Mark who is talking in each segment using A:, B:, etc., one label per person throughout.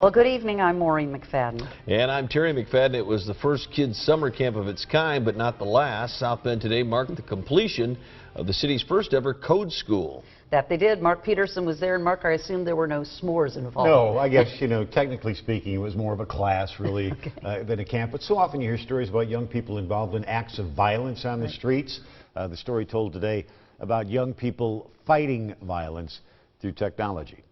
A: Well, good evening. I'm Maureen McFadden.
B: And I'm Terry McFadden. It was the first kids' summer camp of its kind, but not the last. South Bend today marked the completion of the city's first ever code school.
A: That they did. Mark Peterson was there. And Mark, I assume there were no s'mores involved.
C: No, I guess, technically speaking, it was more of a class, really, than a camp. But so often you hear stories about young people involved in acts of violence on the streets. The story told today about young people fighting violence through technology.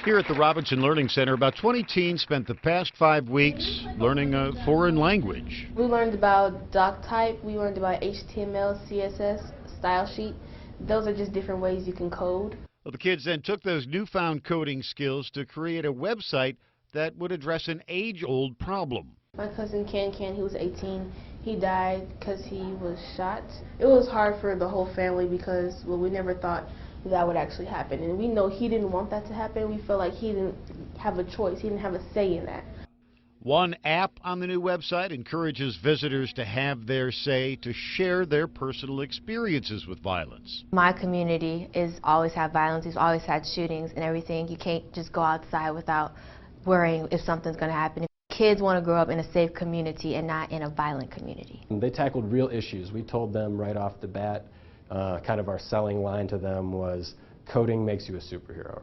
C: Here at the Robinson Learning Center, about 20 teens spent the past 5 weeks learning a foreign language.
D: We learned about doc type, we learned about HTML, CSS, style sheet. Those are just different ways you can code.
C: Well, the kids then took those newfound coding skills to create a website that would address an age-old problem.
D: My cousin Can, he was 18. He died because he was shot. It was hard for the whole family because, well, we never thought that would actually happen. And we know he didn't want that to happen. We felt like he didn't have a choice. He didn't have a say in that.
C: One app on the new website encourages visitors to have their say, to share their personal experiences with violence.
E: My community is always had violence. We've always had shootings and everything. You can't just go outside without worrying if something's going to happen. Kids want to grow up in a safe community and not in a violent community.
F: They tackled real issues. We told them right off the bat, kind of our selling line to them was, coding makes you a superhero.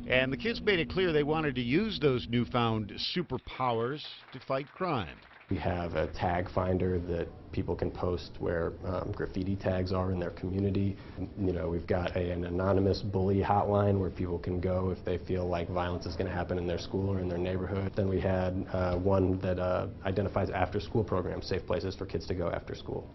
C: And the kids made it clear they wanted to use those newfound superpowers to fight crime.
F: We have a tag finder that people can post where graffiti tags are in their community. We've got an anonymous bully hotline where people can go if they feel like violence is going to happen in their school or in their neighborhood. Then we had one that identifies after-school programs, safe places for kids to go after school.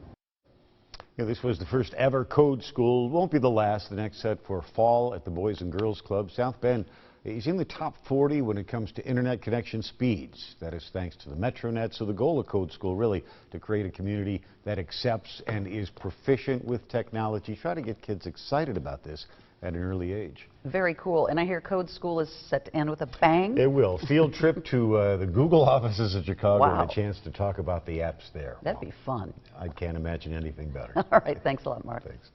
C: This was the first ever code school. Won't be the last. The next set for fall at the Boys and Girls Club. South Bend is in the top 40 when it comes to internet connection speeds. That is thanks to the MetroNet. So the goal of code school really to create a community that accepts and is proficient with technology. Try to get kids excited about this at an early age.
A: Very cool. And I hear Code School is set to end with a bang.
C: It will. Field trip to the Google offices in Chicago.
A: Wow.
C: And a chance to talk about the apps there.
A: That'd be fun.
C: I can't imagine anything better.
A: All right. Thanks a lot, Mark.
C: Thanks.